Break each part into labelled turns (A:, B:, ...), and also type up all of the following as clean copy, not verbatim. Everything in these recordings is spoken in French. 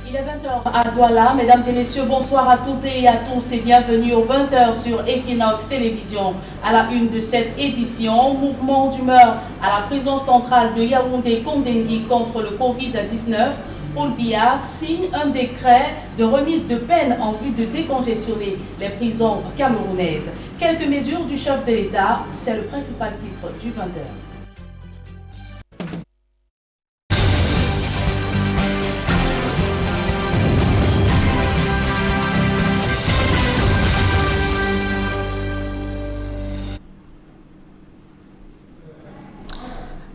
A: Il est 20h à Douala. Mesdames et messieurs, bonsoir à toutes et à tous et bienvenue aux 20h sur Equinox Télévision. À la une de cette édition, mouvement d'humeur à la prison centrale de Yaoundé-Kondengui contre le Covid-19. Paul Biya signe un décret de remise de peine en vue de décongestionner les prisons camerounaises. Quelques mesures du chef de l'État, c'est le principal titre du 20h.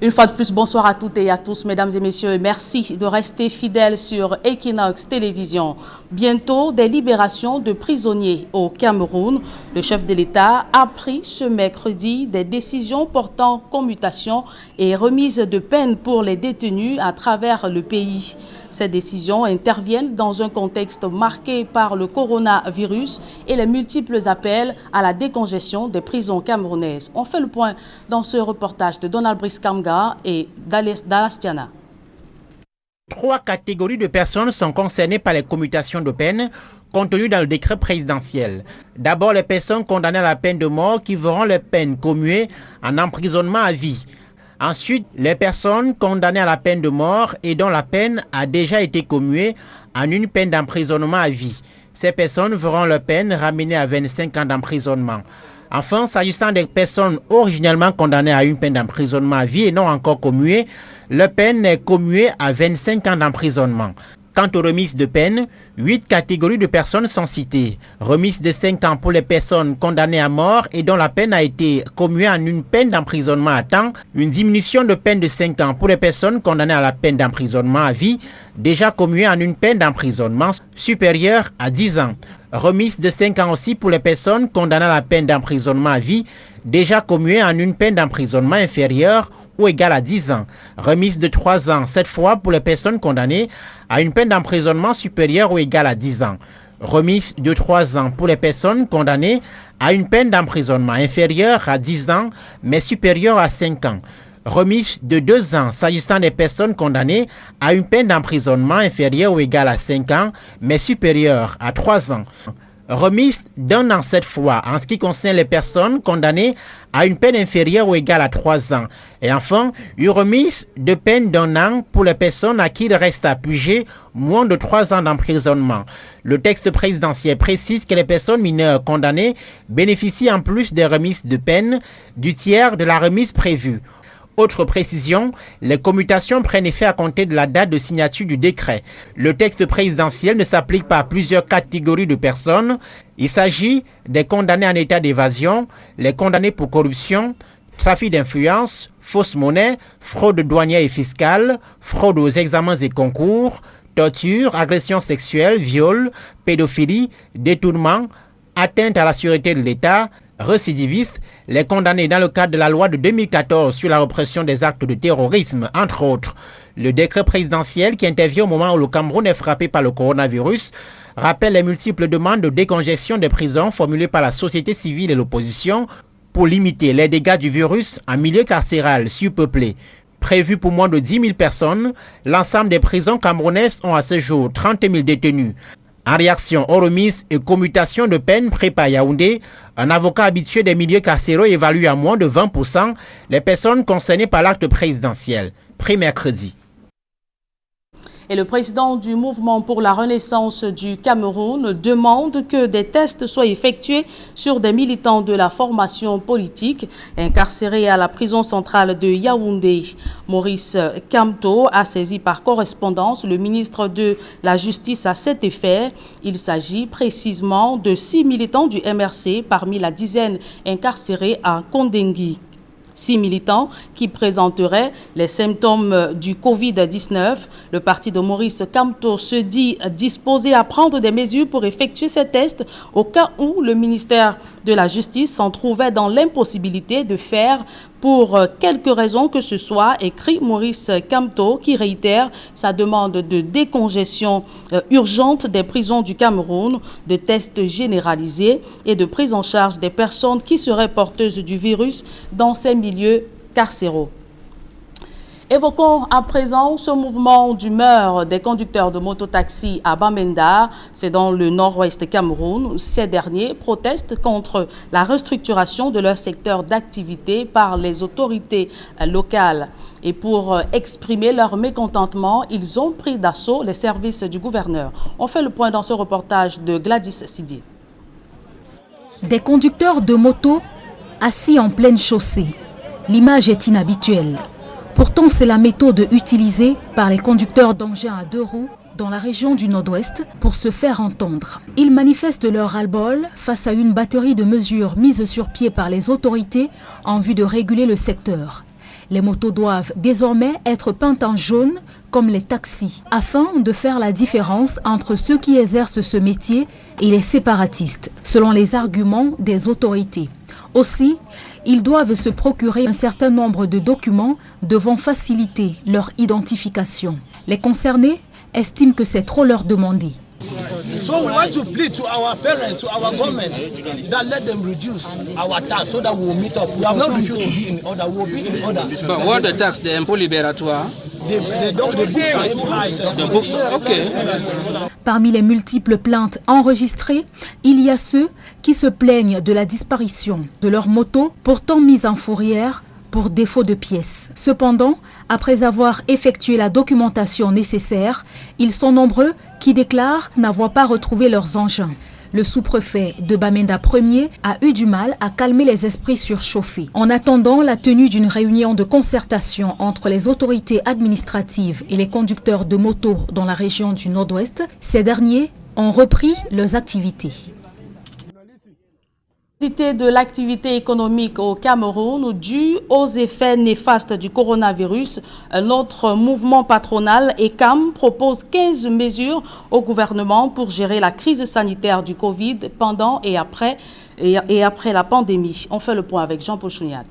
A: Une fois de plus, bonsoir à toutes et à tous, mesdames et messieurs. Merci de rester fidèles sur Equinox Télévision. Bientôt, des libérations de prisonniers au Cameroun. Le chef de l'État a pris ce mercredi des décisions portant commutation et remise de peine pour les détenus à travers le pays. Ces décisions interviennent dans un contexte marqué par le coronavirus et les multiples appels à la décongestion des prisons camerounaises. On fait le point dans ce reportage de Donald Brice-Kamga et d'Alastiana.
B: 3 catégories de personnes sont concernées par les commutations de peine contenues dans le décret présidentiel. D'abord, les personnes condamnées à la peine de mort qui verront leur peine commuée en emprisonnement à vie. Ensuite, les personnes condamnées à la peine de mort et dont la peine a déjà été commuée en une peine d'emprisonnement à vie. Ces personnes verront leur peine ramenée à 25 ans d'emprisonnement. Enfin, s'agissant des personnes originellement condamnées à une peine d'emprisonnement à vie et non encore commuée, leur peine est commuée à 25 ans d'emprisonnement. Quant aux remises de peine, 8 catégories de personnes sont citées. Remise de 5 ans pour les personnes condamnées à mort et dont la peine a été commuée en une peine d'emprisonnement à temps. Une diminution de peine de 5 ans pour les personnes condamnées à la peine d'emprisonnement à vie, déjà commuée en une peine d'emprisonnement supérieure à 10 ans. Remise de 5 ans aussi pour les personnes condamnées à la peine d'emprisonnement à vie, déjà commuée en une peine d'emprisonnement inférieure ou égale à 10 ans. Remise de 3 ans, cette fois pour les personnes condamnées à une peine d'emprisonnement supérieure ou égale à 10 ans. Remise de 3 ans pour les personnes condamnées à une peine d'emprisonnement inférieure à 10 ans, mais supérieure à 5 ans. Remise de 2 ans s'agissant des personnes condamnées à une peine d'emprisonnement inférieure ou égale à 5 ans, mais supérieure à 3 ans. Remise d'1 an cette fois en ce qui concerne les personnes condamnées à une peine inférieure ou égale à 3 ans. Et enfin, une remise de peine d'1 an pour les personnes à qui il reste à purger moins de 3 ans d'emprisonnement. Le texte présidentiel précise que les personnes mineures condamnées bénéficient en plus des remises de peine du tiers de la remise prévue. Autre précision, les commutations prennent effet à compter de la date de signature du décret. Le texte présidentiel ne s'applique pas à plusieurs catégories de personnes. Il s'agit des condamnés en état d'évasion, les condamnés pour corruption, trafic d'influence, fausse monnaie, fraude douanière et fiscale, fraude aux examens et concours, torture, agression sexuelle, viol, pédophilie, détournement, atteinte à la sûreté de l'État, récidivistes, les condamnés dans le cadre de la loi de 2014 sur la répression des actes de terrorisme, entre autres. Le décret présidentiel qui intervient au moment où le Cameroun est frappé par le coronavirus rappelle les multiples demandes de décongestion des prisons formulées par la société civile et l'opposition pour limiter les dégâts du virus en milieu carcéral surpeuplé. Prévu pour moins de 10 000 personnes, l'ensemble des prisons camerounaises ont à ce jour 30 000 détenus. En réaction aux remises et commutations de peine près par Yaoundé, un avocat habitué des milieux carcéraux évalue à moins de 20% les personnes concernées par l'acte présidentiel, pris mercredi.
A: Et le président du mouvement pour la renaissance du Cameroun demande que des tests soient effectués sur des militants de la formation politique incarcérés à la prison centrale de Yaoundé. Maurice Kamto a saisi par correspondance le ministre de la Justice à cet effet. Il s'agit précisément de 6 militants du MRC parmi la dizaine incarcérés à Kondengui. 6 militants qui présenteraient les symptômes du Covid-19. Le parti de Maurice Kamto se dit disposé à prendre des mesures pour effectuer ces tests au cas où le ministère de la Justice s'en trouvait dans l'impossibilité de faire pour quelque raison que ce soit, écrit Maurice Kamto, qui réitère sa demande de décongestion urgente des prisons du Cameroun, de tests généralisés et de prise en charge des personnes qui seraient porteuses du virus dans ces milieux carcéraux. Évoquons à présent ce mouvement d'humeur des conducteurs de mototaxi à Bamenda, c'est dans le nord-ouest Cameroun. Ces derniers protestent contre la restructuration de leur secteur d'activité par les autorités locales. Et pour exprimer leur mécontentement, ils ont pris d'assaut les services du gouverneur. On fait le point dans ce reportage de Gladys Sidi.
C: Des conducteurs de moto assis en pleine chaussée. L'image est inhabituelle. Pourtant, c'est la méthode utilisée par les conducteurs d'engins à 2 roues dans la région du Nord-Ouest pour se faire entendre. Ils manifestent leur ras-le-bol face à une batterie de mesures mises sur pied par les autorités en vue de réguler le secteur. Les motos doivent désormais être peintes en jaune comme les taxis, afin de faire la différence entre ceux qui exercent ce métier et les séparatistes, selon les arguments des autorités. Aussi, ils doivent se procurer un certain nombre de documents devant faciliter leur identification. Les concernés estiment que c'est trop leur demander.
D: So we want to plead to our parents, to our government, that let them reduce our tax so that we will meet up. We have not refused to be in order, we will be in order.
E: But what the tax, the impôt libératoire?
D: The books are too high.
E: The books, okay.
C: Parmi les multiples plaintes enregistrées, il y a ceux qui se plaignent de la disparition de leurs motos, pourtant mises en fourrière pour défaut de pièces. Cependant, après avoir effectué la documentation nécessaire, ils sont nombreux qui déclarent n'avoir pas retrouvé leurs engins. Le sous-préfet de Bamenda 1er a eu du mal à calmer les esprits surchauffés. En attendant la tenue d'une réunion de concertation entre les autorités administratives et les conducteurs de motos dans la région du Nord-Ouest, ces derniers ont repris leurs activités.
A: De l'activité économique au Cameroun due aux effets néfastes du coronavirus, notre mouvement patronal ECAM propose 15 mesures au gouvernement pour gérer la crise sanitaire du Covid pendant et après la pandémie. On fait le point avec Jean-Paul Chouniat.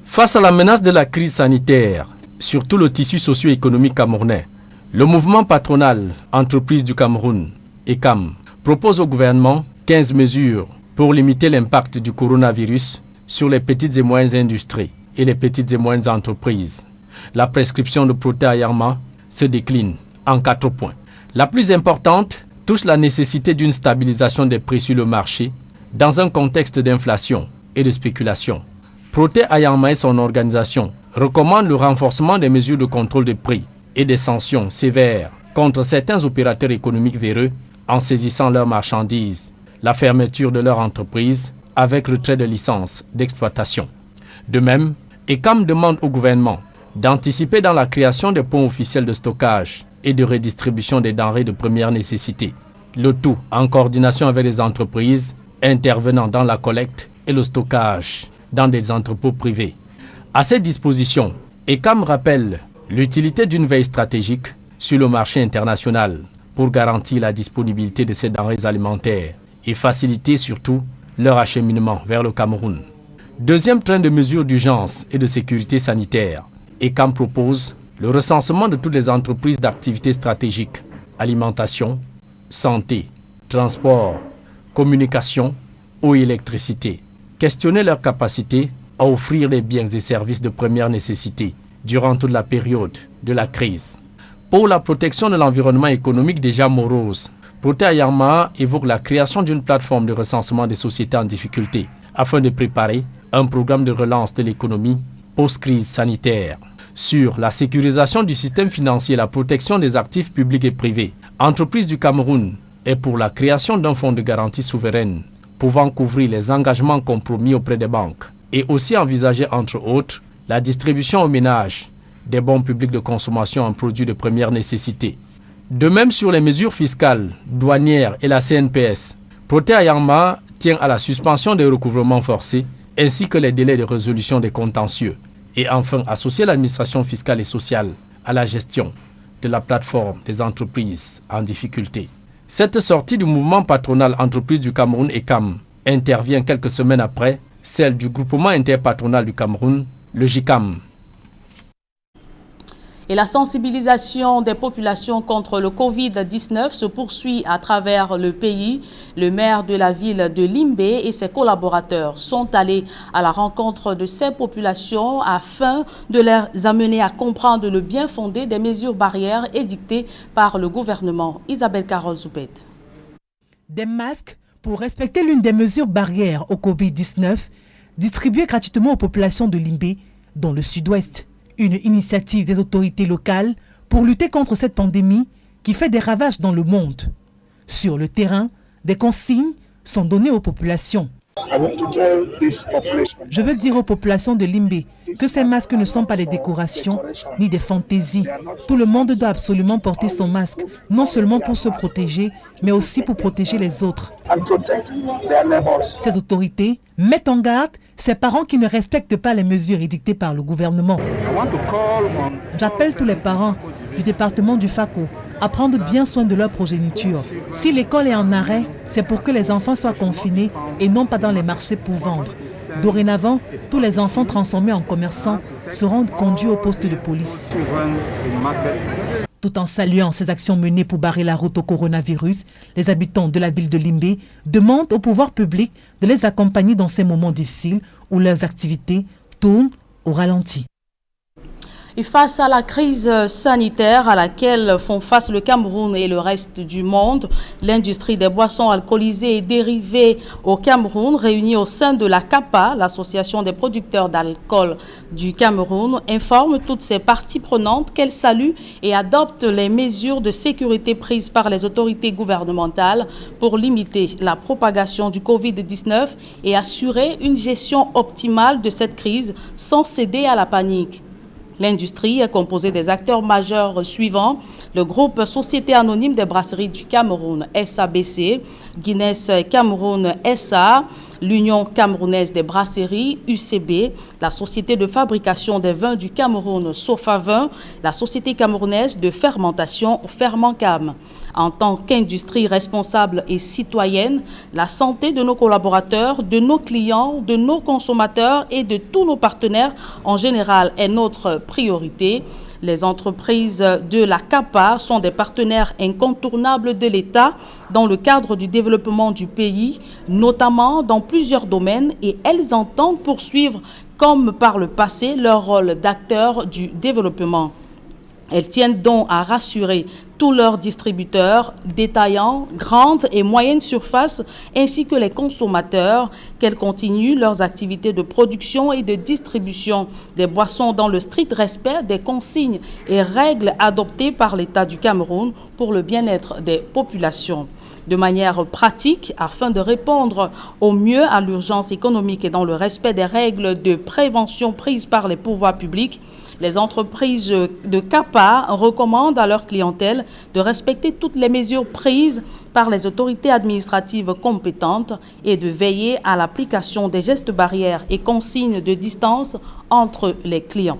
F: Face à la menace de la crise sanitaire, sur tout le tissu socio-économique camerounais, le mouvement patronal Entreprises du Cameroun, ECAM, propose au gouvernement 15 mesures pour limiter l'impact du coronavirus sur les petites et moyennes industries et les petites et moyennes entreprises. La prescription de Protais Ayarma se décline en 4 points. La plus importante touche la nécessité d'une stabilisation des prix sur le marché dans un contexte d'inflation et de spéculation. Protais Ayarma et son organisation recommandent le renforcement des mesures de contrôle des prix et des sanctions sévères contre certains opérateurs économiques véreux en saisissant leurs marchandises, la fermeture de leur entreprise avec retrait de licence d'exploitation. De même, ECAM demande au gouvernement d'anticiper dans la création des points officiels de stockage et de redistribution des denrées de première nécessité. Le tout en coordination avec les entreprises intervenant dans la collecte et le stockage dans des entrepôts privés. À cette disposition, ECAM rappelle l'utilité d'une veille stratégique sur le marché international pour garantir la disponibilité de ces denrées alimentaires et faciliter surtout leur acheminement vers le Cameroun. Deuxième train de mesures d'urgence et de sécurité sanitaire, ECAM propose le recensement de toutes les entreprises d'activités stratégiques, alimentation, santé, transport, communication, eau et électricité. Questionner leur capacité à offrir les biens et services de première nécessité durant toute la période de la crise. Pour la protection de l'environnement économique déjà morose, Protais Ayarma évoque la création d'une plateforme de recensement des sociétés en difficulté afin de préparer un programme de relance de l'économie post-crise sanitaire. Sur la sécurisation du système financier et la protection des actifs publics et privés, Entreprises du Cameroun est pour la création d'un fonds de garantie souveraine pouvant couvrir les engagements compromis auprès des banques et aussi envisager entre autres la distribution aux ménages des bons publics de consommation en produits de première nécessité. De même sur les mesures fiscales, douanières et la CNPS, Protais Ayarma tient à la suspension des recouvrements forcés ainsi que les délais de résolution des contentieux et enfin associer l'administration fiscale et sociale à la gestion de la plateforme des entreprises en difficulté. Cette sortie du mouvement patronal Entreprises du Cameroun ECAM intervient quelques semaines après celle du groupement interpatronal du Cameroun, le GICAM.
A: Et la sensibilisation des populations contre le Covid-19 se poursuit à travers le pays. Le maire de la ville de Limbé et ses collaborateurs sont allés à la rencontre de ces populations afin de les amener à comprendre le bien fondé des mesures barrières édictées par le gouvernement. Isabelle Carole Zoupet.
G: Des masques pour respecter l'une des mesures barrières au Covid-19 distribués gratuitement aux populations de Limbé dans le sud-ouest. Une initiative des autorités locales pour lutter contre cette pandémie qui fait des ravages dans le monde. Sur le terrain, des consignes sont données aux populations. Je veux dire aux populations de Limbé que ces masques ne sont pas des décorations ni des fantaisies. Tout le monde doit absolument porter son masque, non seulement pour se protéger, mais aussi pour protéger les autres. Ces autorités mettent en garde ces parents qui ne respectent pas les mesures édictées par le gouvernement. J'appelle tous les parents du département du Fako à prendre bien soin de leur progéniture. Si l'école est en arrêt, c'est pour que les enfants soient confinés et non pas dans les marchés pour vendre. Dorénavant, tous les enfants transformés en commerçants seront conduits au poste de police. Tout en saluant ces actions menées pour barrer la route au coronavirus, les habitants de la ville de Limbé demandent au pouvoir public de les accompagner dans ces moments difficiles où leurs activités tournent au ralenti.
A: Et face à la crise sanitaire à laquelle font face le Cameroun et le reste du monde, l'industrie des boissons alcoolisées et dérivées au Cameroun, réunie au sein de la CAPA, l'association des producteurs d'alcool du Cameroun, informe toutes ses parties prenantes qu'elle salue et adopte les mesures de sécurité prises par les autorités gouvernementales pour limiter la propagation du Covid-19 et assurer une gestion optimale de cette crise sans céder à la panique. L'industrie est composée des acteurs majeurs suivants: le groupe Société Anonyme des Brasseries du Cameroun, SABC, Guinness Cameroun SA, l'Union Camerounaise des Brasseries, UCB, la Société de Fabrication des Vins du Cameroun, Sofavin, la Société Camerounaise de Fermentation, Fermentcam. En tant qu'industrie responsable et citoyenne, la santé de nos collaborateurs, de nos clients, de nos consommateurs et de tous nos partenaires en général est notre priorité. Les entreprises de la CAPA sont des partenaires incontournables de l'État dans le cadre du développement du pays, notamment dans plusieurs domaines, et elles entendent poursuivre, comme par le passé, leur rôle d'acteur du développement. Elles tiennent donc à rassurer tous leurs distributeurs, détaillants, grandes et moyennes surfaces, ainsi que les consommateurs, qu'elles continuent leurs activités de production et de distribution des boissons dans le strict respect des consignes et règles adoptées par l'État du Cameroun pour le bien-être des populations. De manière pratique, afin de répondre au mieux à l'urgence économique et dans le respect des règles de prévention prises par les pouvoirs publics, les entreprises de CAPA recommandent à leur clientèle de respecter toutes les mesures prises par les autorités administratives compétentes et de veiller à l'application des gestes barrières et consignes de distance entre les clients.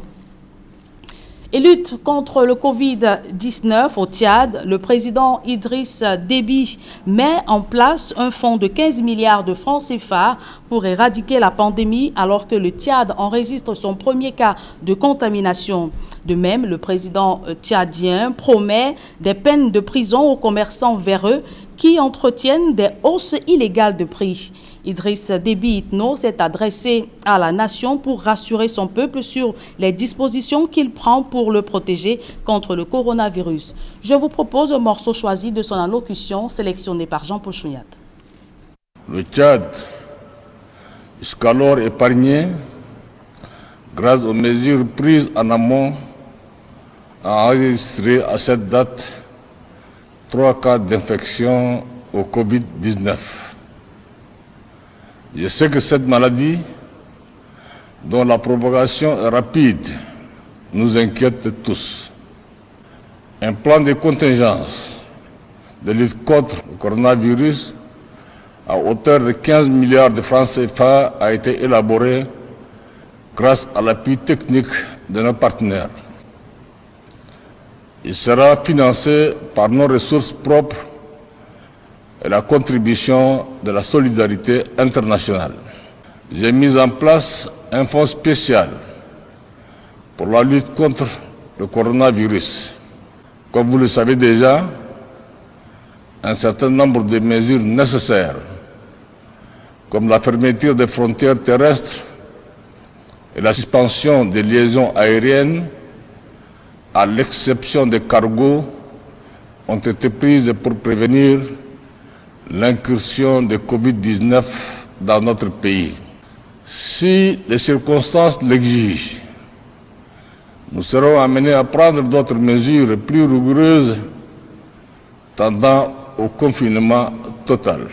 A: Et lutte contre le Covid-19 au Tchad, le président Idriss Déby met en place un fonds de 15 milliards de francs CFA pour éradiquer la pandémie alors que le Tchad enregistre son premier cas de contamination. De même, le président tchadien promet des peines de prison aux commerçants véreux qui entretiennent des hausses illégales de prix. Idriss Déby Itno s'est adressé à la nation pour rassurer son peuple sur les dispositions qu'il prend pour le protéger contre le coronavirus. Je vous propose un morceau choisi de son allocution sélectionné par Jean-Paul Chouniat.
H: Le Tchad, jusqu'alors épargné, grâce aux mesures prises en amont, a enregistré à cette date 3 cas d'infection au Covid-19. Je sais que cette maladie, dont la propagation est rapide, nous inquiète tous. Un plan de contingence de lutte contre le coronavirus à hauteur de 15 milliards de francs CFA a été élaboré grâce à l'appui technique de nos partenaires. Il sera financé par nos ressources propres et la contribution de la solidarité internationale. J'ai mis en place un fonds spécial pour la lutte contre le coronavirus. Comme vous le savez déjà, un certain nombre de mesures nécessaires, comme la fermeture des frontières terrestres et la suspension des liaisons aériennes, à l'exception des cargos, ont été prises pour prévenir l'incursion de Covid-19 dans notre pays. Si les circonstances l'exigent, nous serons amenés à prendre d'autres mesures plus rigoureuses tendant au confinement total.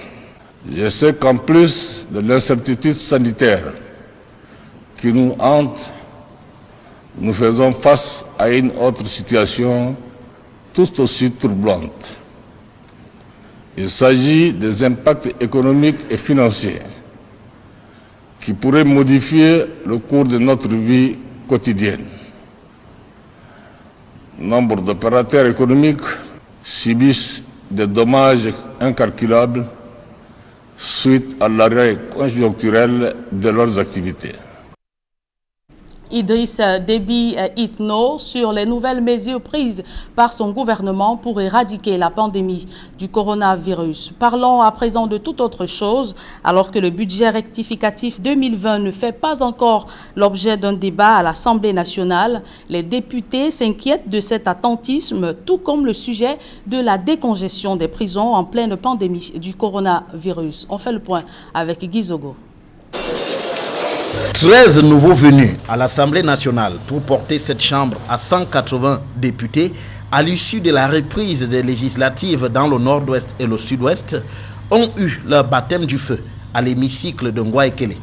H: Je sais qu'en plus de l'incertitude sanitaire qui nous hante, nous faisons face à une autre situation tout aussi troublante. Il s'agit des impacts économiques et financiers qui pourraient modifier le cours de notre vie quotidienne. Nombre d'opérateurs économiques subissent des dommages incalculables suite à l'arrêt conjoncturel de leurs activités.
A: Idriss Déby Itno sur les nouvelles mesures prises par son gouvernement pour éradiquer la pandémie du coronavirus. Parlons à présent de toute autre chose. Alors que le budget rectificatif 2020 ne fait pas encore l'objet d'un débat à l'Assemblée nationale, les députés s'inquiètent de cet attentisme, tout comme le sujet de la décongestion des prisons en pleine pandémie du coronavirus. On fait le point avec Guy Zogo.
I: 13 nouveaux venus à l'Assemblée nationale pour porter cette chambre à 180 députés à l'issue de la reprise des législatives dans le nord-ouest et le sud-ouest ont eu leur baptême du feu à l'hémicycle de Ngouaekele.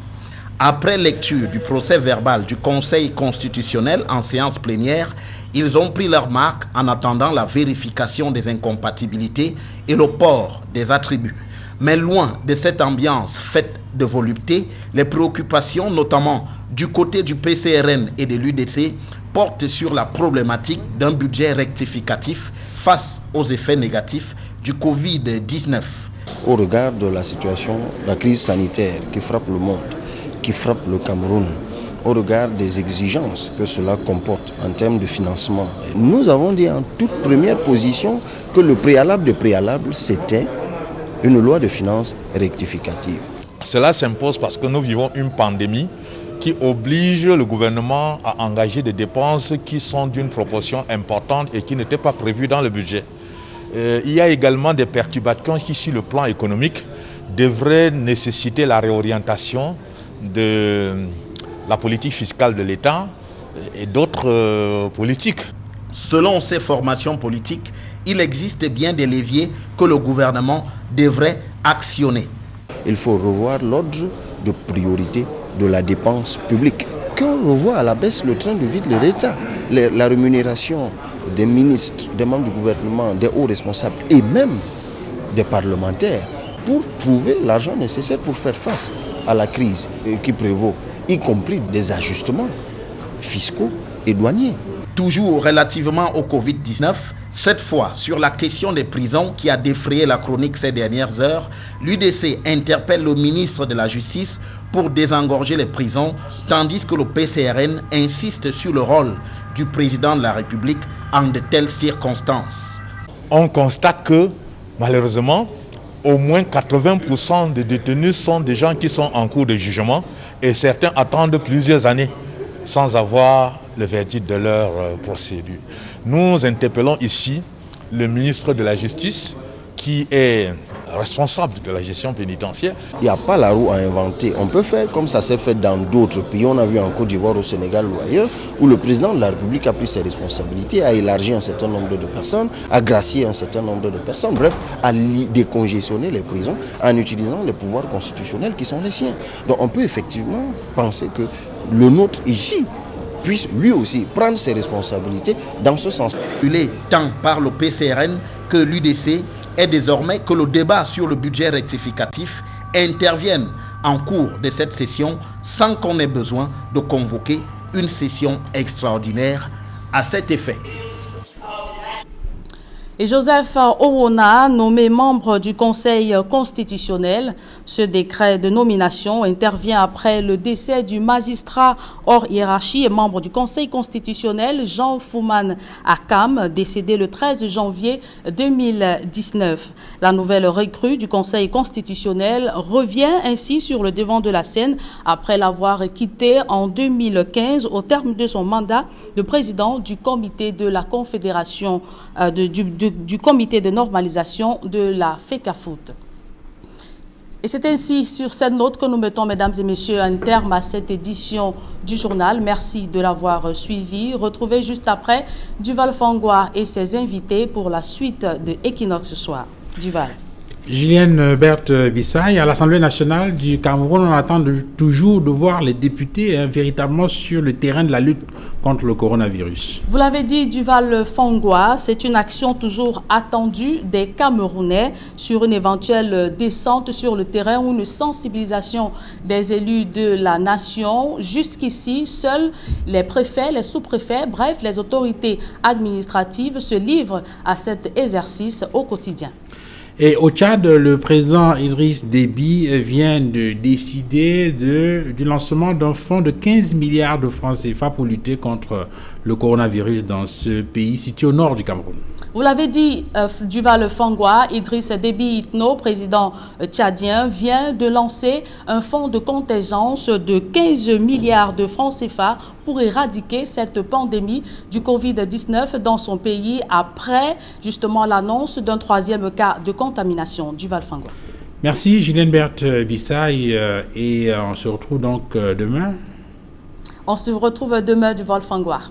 I: Après lecture du procès verbal du Conseil constitutionnel en séance plénière, ils ont pris leur marque en attendant la vérification des incompatibilités et le port des attributs. Mais loin de cette ambiance faite de volupté, les préoccupations, notamment du côté du PCRN et de l'UDC, portent sur la problématique d'un budget rectificatif face aux effets négatifs du Covid-19.
J: Au regard de la situation, la crise sanitaire qui frappe le monde, qui frappe le Cameroun, au regard des exigences que cela comporte en termes de financement, nous avons dit en toute première position que le préalable de préalable, c'était une loi de finances rectificative.
K: Cela s'impose parce que nous vivons une pandémie qui oblige le gouvernement à engager des dépenses qui sont d'une proportion importante et qui n'étaient pas prévues dans le budget. Il y a également des perturbations qui, sur le plan économique, devraient nécessiter la réorientation de la politique fiscale de l'État et d'autres politiques.
I: Selon ces formations politiques, il existe bien des leviers que le gouvernement devrait actionner.
J: Il faut revoir l'ordre de priorité de la dépense publique. Qu'on revoie à la baisse le train de vie de l'État, la rémunération des ministres, des membres du gouvernement, des hauts responsables et même des parlementaires pour trouver l'argent nécessaire pour faire face à la crise qui prévaut, y compris des ajustements fiscaux et douaniers.
I: Toujours relativement au Covid-19, cette fois sur la question des prisons qui a défrayé la chronique ces dernières heures, l'UDC interpelle le ministre de la Justice pour désengorger les prisons, tandis que le PCRN insiste sur le rôle du président de la République en de telles circonstances.
K: On constate que, malheureusement, au moins 80% des détenus sont des gens qui sont en cours de jugement et certains attendent plusieurs années sans avoir le verdict de leur procédure. Nous interpellons ici le ministre de la Justice qui est responsable de la gestion pénitentiaire.
J: Il n'y a pas la roue à inventer. On peut faire comme ça s'est fait dans d'autres pays. On a vu en Côte d'Ivoire, au Sénégal ou ailleurs, où le président de la République a pris ses responsabilités, a élargi un certain nombre de personnes, a gracié un certain nombre de personnes, bref, a décongestionné les prisons en utilisant les pouvoirs constitutionnels qui sont les siens. Donc on peut effectivement penser que le nôtre ici puisse lui aussi prendre ses responsabilités dans ce sens.
I: Il est tant par le PCRN que l'UDC est désormais que le débat sur le budget rectificatif intervienne en cours de cette session sans qu'on ait besoin de convoquer une session extraordinaire à cet effet.
A: Et Joseph Orona, nommé membre du Conseil constitutionnel. Ce décret de nomination intervient après le décès du magistrat hors hiérarchie et membre du Conseil constitutionnel Jean Fouman Akam, décédé le 13 janvier 2019. La nouvelle recrue du Conseil constitutionnel revient ainsi sur le devant de la scène après l'avoir quitté en 2015 au terme de son mandat de président du comité de la Confédération du comité de normalisation de la FECAFOOT. Et c'est ainsi sur cette note que nous mettons, mesdames et messieurs, un terme à cette édition du journal. Merci de l'avoir suivi. Retrouvez juste après Duval Fangwa et ses invités pour la suite de Equinox ce soir. Duval.
L: Julienne Berthe Bissaï, à l'Assemblée nationale du Cameroun, on attend toujours de voir les députés véritablement sur le terrain de la lutte contre le coronavirus.
A: Vous l'avez dit, Duval Fangwa, c'est une action toujours attendue des Camerounais sur une éventuelle descente sur le terrain ou une sensibilisation des élus de la nation. Jusqu'ici, seuls les préfets, les sous-préfets, bref, les autorités administratives se livrent à cet exercice au quotidien.
L: Et au Tchad, le président Idriss Déby vient de décider du lancement d'un fonds de 15 milliards de francs CFA pour lutter contre le coronavirus dans ce pays situé au nord du Cameroun.
A: Vous l'avez dit, Duval Fangwa, Idriss Déby Itno, président tchadien, vient de lancer un fonds de contingence de 15 milliards de francs CFA pour éradiquer cette pandémie du Covid-19 dans son pays après justement l'annonce d'un 3e cas de contamination. Duval Fangwa.
L: Merci Julienne Berthe Bissaï et on se retrouve donc demain.
A: On se retrouve demain, Duval Fangwa.